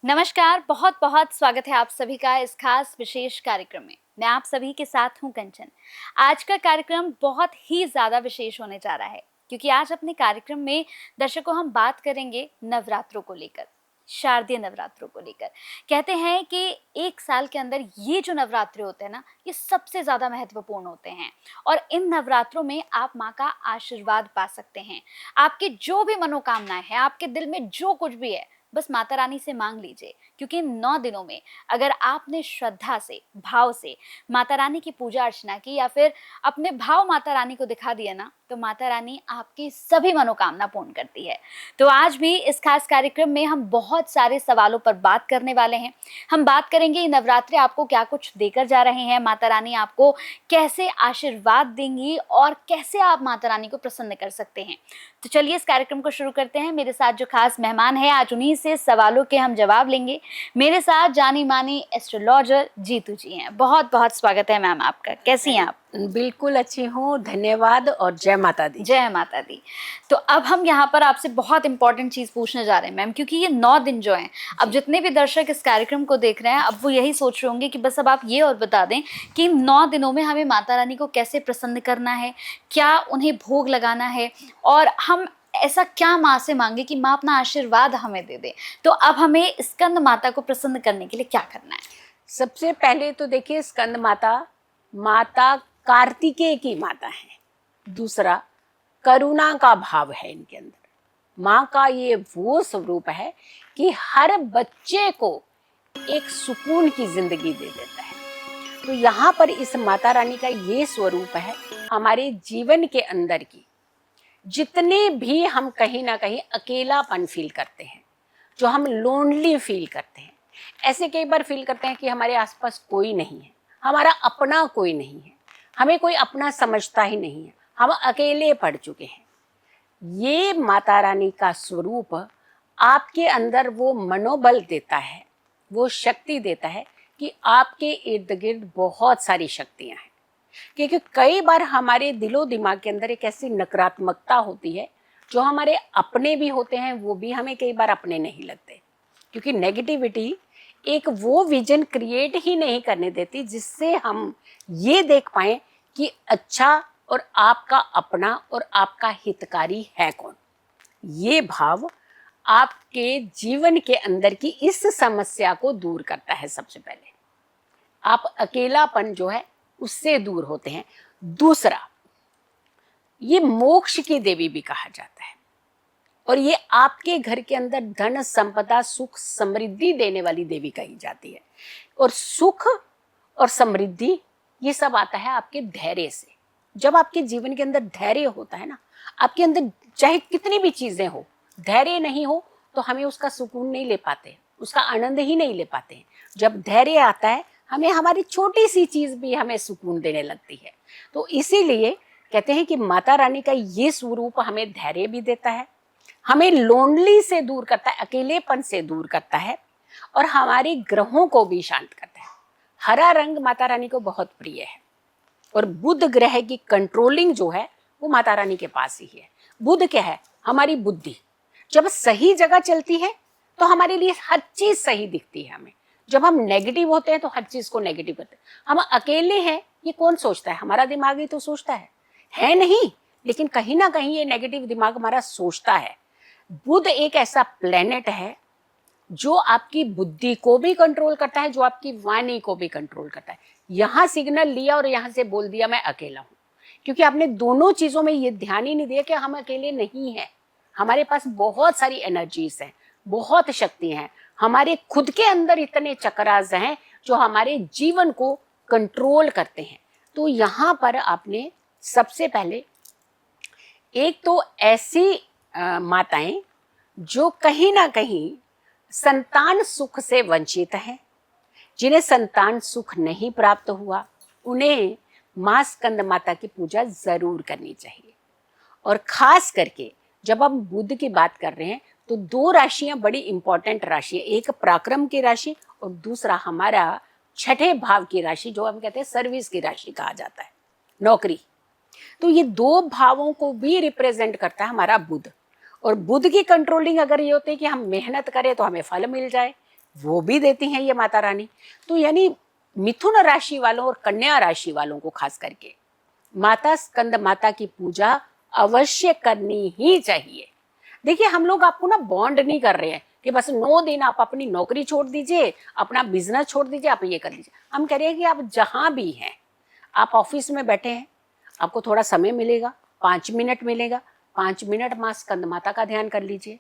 नमस्कार, बहुत बहुत स्वागत है आप सभी का इस खास विशेष कार्यक्रम में। मैं आप सभी के साथ हूं कंचन। आज का कार्यक्रम बहुत ही ज़्यादा विशेष होने जा रहा है क्योंकि आज अपने कार्यक्रम में दर्शकों हम बात करेंगे नवरात्रों को लेकर, शारदीय नवरात्रों को लेकर। कहते हैं कि एक साल के अंदर ये जो नवरात्रे होते हैं ना, ये सबसे ज़्यादा महत्वपूर्ण होते हैं और इन नवरात्रों में आप माँ का आशीर्वाद पा सकते हैं। आपकी जो भी मनोकामनाएं हैं, आपके दिल में जो कुछ भी है, बस माता रानी से मांग लीजिए क्योंकि इन 9 दिनों में अगर आपने श्रद्धा से, भाव से माता रानी की पूजा अर्चना की या फिर अपने भाव माता रानी को दिखा दिए ना, तो माता रानी आपकी सभी मनोकामना पूर्ण करती है। तो आज भी इस खास कार्यक्रम में हम बहुत सारे सवालों पर बात करने वाले हैं। हम बात करेंगे ये नवरात्रे आपको क्या कुछ देकर जा रहे हैं, माता रानी आपको कैसे आशीर्वाद देंगी और कैसे आप माता रानी को प्रसन्न कर सकते हैं। तो चलिए इस कार्यक्रम को शुरू करते हैं। मेरे साथ जो खास मेहमान है, आज उन्हीं से सवालों के हम जवाब लेंगे। मेरे साथ जानी मानी एस्ट्रोलॉजर जीतू जी हैं। बहुत बहुत स्वागत है मैम आपका। कैसी हैं आप? बिल्कुल अच्छी हूँ, धन्यवाद और जय माता दी। जय माता दी। तो अब हम यहाँ पर आपसे बहुत इंपॉर्टेंट चीज पूछने जा रहे हैं मैम, क्योंकि ये 9 दिन जो हैं, अब जितने भी दर्शक इस कार्यक्रम को देख रहे हैं, अब वो यही सोच रहे होंगे कि बस अब आप ये और बता दें कि इन 9 दिनों में हमें माता रानी को कैसे प्रसन्न करना है, क्या उन्हें भोग लगाना है और हम ऐसा क्या माँ से मांगे कि माँ अपना आशीर्वाद हमें दे दे। तो अब हमें स्कंद माता को प्रसन्न करने के लिए क्या करना है? सबसे पहले तो देखिए, स्कंद माता माता कार्तिकेय की माता है। दूसरा, करुणा का भाव है इनके अंदर। माँ का ये वो स्वरूप है कि हर बच्चे को एक सुकून की जिंदगी दे देता है। तो यहाँ पर इस माता रानी का ये स्वरूप है। हमारे जीवन के अंदर की जितने भी हम कहीं ना कहीं अकेलापन फील करते हैं, जो हम लोनली फील करते हैं, ऐसे कई बार फील करते हैं कि हमारे आसपास कोई नहीं है, हमारा अपना कोई नहीं है, हमें कोई अपना समझता ही नहीं है, हम अकेले पड़ चुके हैं। ये माता रानी का स्वरूप आपके अंदर वो मनोबल देता है, वो शक्ति देता है कि आपके इर्द गिर्द बहुत सारी शक्तियां हैं। क्योंकि कई बार हमारे दिलो दिमाग के अंदर एक ऐसी नकारात्मकता होती है, जो हमारे अपने भी होते हैं, वो भी हमें कई बार अपने नहीं लगते। क्योंकि नेगेटिविटी एक वो विजन क्रिएट ही नहीं करने देती जिससे हम ये देख पाए कि अच्छा और आपका अपना और आपका हितकारी है कौन। ये भाव आपके जीवन के अंदर की इस समस्या को दूर करता है। सबसे पहले आप अकेलापन जो है उससे दूर होते हैं। दूसरा, ये मोक्ष की देवी भी कहा जाता है और ये आपके घर के अंदर धन संपदा सुख समृद्धि देने वाली देवी कही जाती है। और सुख और समृद्धि ये सब आता है आपके धैर्य से। जब आपके जीवन के अंदर धैर्य होता है ना, आपके अंदर चाहे कितनी भी चीजें हो, धैर्य नहीं हो तो हमें उसका सुकून नहीं ले पाते, उसका आनंद ही नहीं ले पाते हैं। जब धैर्य आता है, हमें हमारी छोटी सी चीज भी हमें सुकून देने लगती है। तो इसीलिए कहते हैं कि माता रानी का ये स्वरूप हमें धैर्य भी देता है, हमें लोनली से दूर करता है, अकेलेपन से दूर करता है और हमारे ग्रहों को भी शांत करता है। हरा रंग माता रानी को बहुत प्रिय है और बुध ग्रह की कंट्रोलिंग जो है वो माता रानी के पास ही है। बुध क्या है? हमारी बुद्धि। जब सही जगह चलती है तो हमारे लिए हर चीज सही दिखती है हमें। जब हम नेगेटिव होते हैं तो हर चीज को नेगेटिव करते हैं। हम अकेले हैं, ये कौन सोचता है? हमारा दिमाग ही तो सोचता है नहीं, लेकिन कहीं ना कहीं ये नेगेटिव दिमाग हमारा सोचता है। बुध एक ऐसा प्लेनेट है जो आपकी बुद्धि को भी कंट्रोल करता है, जो आपकी वाणी को भी कंट्रोल करता है। यहाँ सिग्नल लिया और यहाँ से बोल दिया मैं अकेला हूँ, क्योंकि आपने दोनों चीजों में ये ध्यान ही नहीं दिया कि हम अकेले नहीं हैं। हमारे पास बहुत सारी एनर्जीज हैं, बहुत शक्ति हैं, हमारे खुद के अंदर इतने चक्रास हैं जो हमारे जीवन को कंट्रोल करते हैं। तो यहाँ पर आपने सबसे पहले एक तो ऐसी माताएं जो कहीं ना कहीं संतान सुख से वंचित हैं, जिन्हें संतान सुख नहीं प्राप्त हुआ, उन्हें मां स्कंद माता की पूजा जरूर करनी चाहिए। और खास करके जब हम बुध की बात कर रहे हैं तो 2 राशियां बड़ी इंपॉर्टेंट राशि है। एक पराक्रम की राशि और दूसरा हमारा छठे भाव की राशि, जो हम कहते हैं सर्विस की राशि कहा जाता है, नौकरी। तो ये 2 भावों को भी रिप्रेजेंट करता है हमारा बुध। और बुध की कंट्रोलिंग अगर ये होती है कि हम मेहनत करें तो हमें फल मिल जाए, वो भी देती हैं ये माता रानी। तो यानी मिथुन राशि वालों और कन्या राशि वालों को खास करके माता स्कंद माता की पूजा अवश्य करनी ही चाहिए। देखिए, हम लोग आपको ना बॉन्ड नहीं कर रहे हैं कि बस 9 दिन आप अपनी नौकरी छोड़ दीजिए, अपना बिजनेस छोड़ दीजिए, आप ये कर लीजिए। हम कह रहे हैं कि आप जहां भी हैं, आप ऑफिस में बैठे हैं, आपको थोड़ा समय मिलेगा, 5 मिनट मिलेगा, 5 मिनट माँ स्कंद माता का ध्यान कर लीजिए।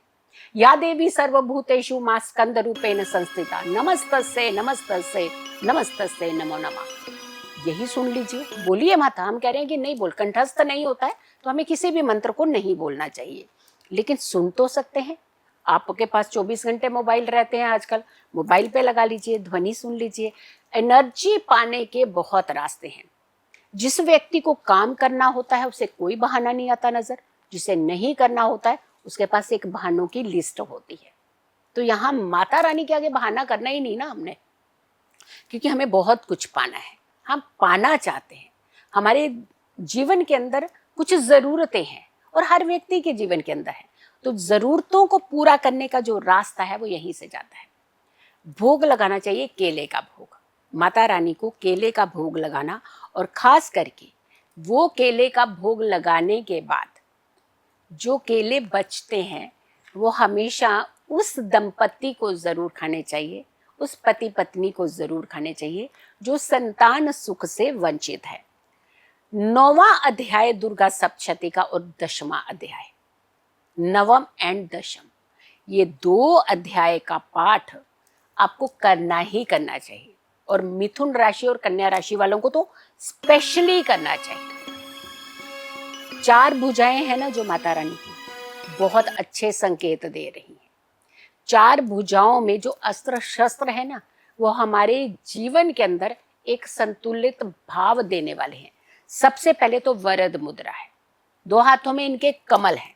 या देवी सर्वभूतेषु माँ स्कंद रूपेण संस्थिता नमस्तस्यै नमस्तस्यै नमस्तस्यै नमो नमः। यही सुन लीजिए, बोलिए माता। हम कह रहे हैं कि नहीं बोल, कंठस्थ नहीं होता है तो हमें किसी भी मंत्र को नहीं बोलना चाहिए, लेकिन सुन तो सकते हैं। आपके पास 24 घंटे मोबाइल रहते हैं आजकल, मोबाइल पे लगा लीजिए, ध्वनि सुन लीजिए। एनर्जी पाने के बहुत रास्ते हैं। जिस व्यक्ति को काम करना होता है उसे कोई बहाना नहीं आता नजर, जिसे नहीं करना होता है उसके पास एक बहानों की लिस्ट होती है। तो यहाँ माता रानी के आगे बहाना करना ही नहीं ना हमने, क्योंकि हमें बहुत कुछ पाना है, हम पाना चाहते हैं। हमारे जीवन के अंदर कुछ जरूरतें हैं और हर व्यक्ति के जीवन के अंदर है, तो जरूरतों को पूरा करने का जो रास्ता है वो यहीं से जाता है। भोग लगाना चाहिए केले का भोग, माता रानी को केले का भोग लगाना, और खास करके वो केले का भोग लगाने के बाद जो केले बचते हैं वो हमेशा उस दंपति को जरूर खाने चाहिए, उस पति पत्नी को जरूर खाने चाहिए जो संतान सुख से वंचित है। 9वां अध्याय दुर्गा सप्तशती का और 10वां अध्याय, 9वां एंड 10वां, ये 2 अध्याय का पाठ आपको करना ही करना चाहिए। और मिथुन राशि और कन्या राशि वालों को तो स्पेशली करना चाहिए। 4 भुजाएं हैं ना जो माता रानी की, बहुत अच्छे संकेत दे रही हैं। 4 भुजाओं में जो अस्त्र शस्त्र है ना, वो हमारे जीवन के अंदर एक संतुलित भाव देने वाले हैं। सबसे पहले तो वरद मुद्रा है, 2 हाथों में इनके कमल हैं,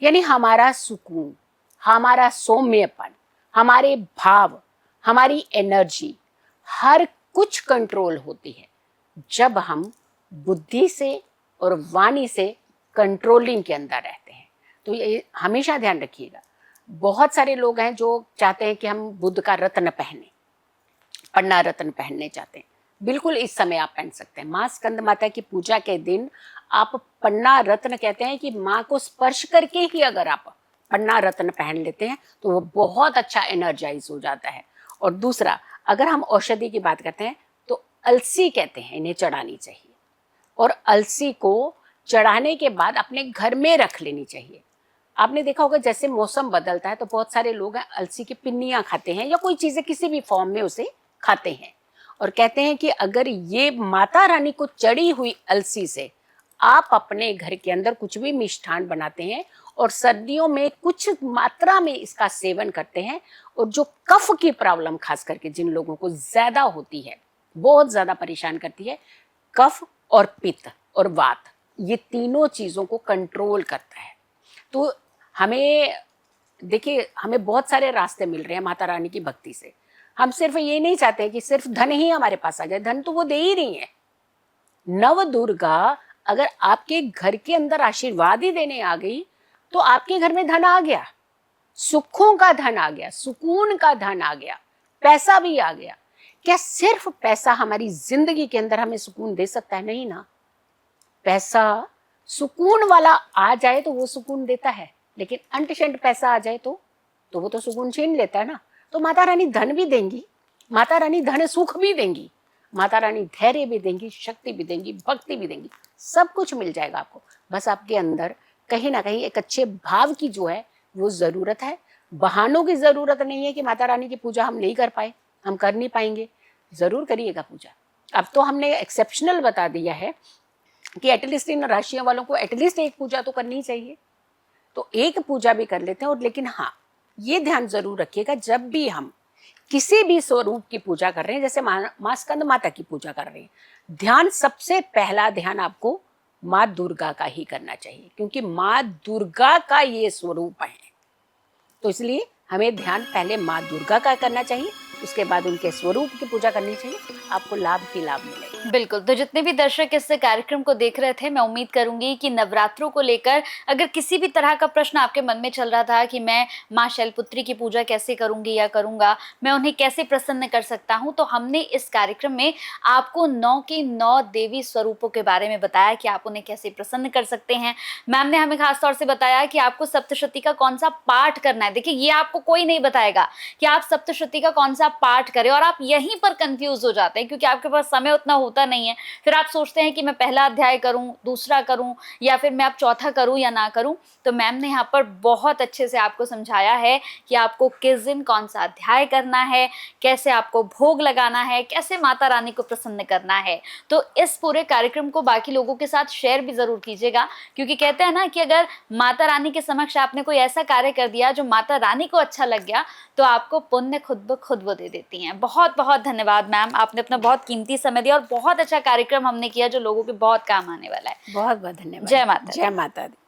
यानी हमारा सुकून, हमारा सौम्यपन, हमारे भाव, हमारी एनर्जी, हर कुछ कंट्रोल होती है जब हम बुद्धि से और वाणी से कंट्रोलिंग के अंदर रहते हैं। तो ये हमेशा ध्यान रखिएगा। बहुत सारे लोग हैं जो चाहते हैं कि हम बुद्ध का रत्न पहने, पन्ना रत्न पहनने चाहते हैं। बिल्कुल इस समय आप पहन सकते हैं। माँ स्कंद माता की पूजा के दिन आप पन्ना रत्न, कहते हैं कि माँ को स्पर्श करके ही अगर आप पन्ना रत्न पहन लेते हैं तो वो बहुत अच्छा एनर्जाइज हो जाता है। और दूसरा, अगर हम औषधि की बात करते हैं तो अलसी कहते हैं इन्हें चढ़ानी चाहिए, और अलसी को चढ़ाने के बाद अपने घर में रख लेनी चाहिए। आपने देखा होगा जैसे मौसम बदलता है तो बहुत सारे लोग हैं अलसी की पिन्नियां खाते हैं या कोई चीजें किसी भी फॉर्म में उसे खाते हैं, और कहते हैं कि अगर ये माता रानी को चढ़ी हुई अलसी से आप अपने घर के अंदर कुछ भी मिष्ठान बनाते हैं और सर्दियों में कुछ मात्रा में इसका सेवन करते हैं, और जो कफ की प्रॉब्लम खास करके जिन लोगों को ज्यादा होती है, बहुत ज्यादा परेशान करती है, कफ और पित्त और वात, ये तीनों चीजों को कंट्रोल करता है। तो हमें देखिए, हमें बहुत सारे रास्ते मिल रहे हैं माता रानी की भक्ति से। हम सिर्फ ये नहीं चाहते कि सिर्फ धन ही हमारे पास आ जाए, धन तो वो दे ही रही है। नव दुर्गा अगर आपके घर के अंदर आशीर्वाद ही देने आ गई तो आपके घर में धन आ गया, सुखों का धन आ गया, सुकून का धन आ गया, पैसा भी आ गया। क्या सिर्फ पैसा हमारी जिंदगी के अंदर हमें सुकून दे सकता है? नहीं ना। पैसा सुकून वाला आ जाए तो वो सुकून देता है, लेकिन अंट-शंट पैसा आ जाए तो वो तो सुकून छीन लेता है ना। तो माता रानी धन भी देंगी, माता रानी धन सुख भी देंगी, माता रानी धैर्य भी देंगी, शक्ति भी देंगी, भक्ति भी देंगी, सब कुछ मिल जाएगा आपको। बस आपके अंदर कहीं ना कहीं एक अच्छे भाव की जो है वो जरूरत है। बहानों की जरूरत नहीं है कि माता रानी की पूजा हम नहीं कर पाए, हम कर नहीं पाएंगे। जरूर करिएगा पूजा। अब तो हमने एक्सेप्शनल बता दिया है कि एटलीस्ट इन राशियों वालों को एटलीस्ट एक पूजा तो करनी चाहिए, तो एक पूजा भी कर लेते हैं। और लेकिन हाँ, ये ध्यान जरूर रखिएगा, जब भी हम किसी भी स्वरूप की पूजा कर रहे हैं, जैसे माँ स्कंद माता की पूजा कर रहे हैं, ध्यान सबसे पहला ध्यान आपको माँ दुर्गा का ही करना चाहिए, क्योंकि माँ दुर्गा का ये स्वरूप है। तो इसलिए हमें ध्यान पहले माँ दुर्गा का करना चाहिए, उसके बाद उनके स्वरूप की पूजा करनी चाहिए। आपको लाभ ही लाभ मिलेगा। बिल्कुल, तो जितने भी दर्शक इस कार्यक्रम को देख रहे थे, मैं उम्मीद करूंगी कि नवरात्रों को लेकर अगर किसी भी तरह का प्रश्न आपके मन में चल रहा था कि मैं माँ शैलपुत्री की पूजा कैसे करूंगी या करूंगा, मैं उन्हें कैसे प्रसन्न कर सकता हूं, तो हमने इस कार्यक्रम में आपको 9 की 9 देवी स्वरूपों के बारे में बताया कि आप उन्हें कैसे प्रसन्न कर सकते हैं। मैम ने हमें खास तौर से बताया कि आपको सप्तशती का कौन सा पाठ करना है। देखिए, ये आपको कोई नहीं बताएगा कि आप सप्तशती का कौन सा पाठ करें, और आप यहीं पर कंफ्यूज हो जाते हैं क्योंकि आपके पास समय उतना होता नहीं है। फिर आप सोचते हैं कि मैं पहला अध्याय करूं, दूसरा करूं, या फिर मैं अब चौथा करूं या ना करूं। तो मैम ने यहाँ पर बहुत अच्छे से आपको समझाया है कि आपको किस दिन कौन सा अध्याय करना है, कैसे आपको भोग लगाना है, कैसे माता रानी को प्रसन्न करना है। तो इस पूरे कार्यक्रम को बाकी लोगों के साथ शेयर भी जरूर कीजिएगा, क्योंकि कहते हैं ना कि अगर माता रानी के समक्ष आपने कोई ऐसा कार्य कर दिया जो माता रानी को अच्छा लग गया, तो आपको पुण्य खुद ब खुद वो दे देती हैं। बहुत बहुत धन्यवाद मैम, आपने अपना बहुत कीमती समय दिया और बहुत अच्छा कार्यक्रम हमने किया जो लोगों के बहुत काम आने वाला है। बहुत बहुत धन्यवाद। जय माता दी। जय माता दी।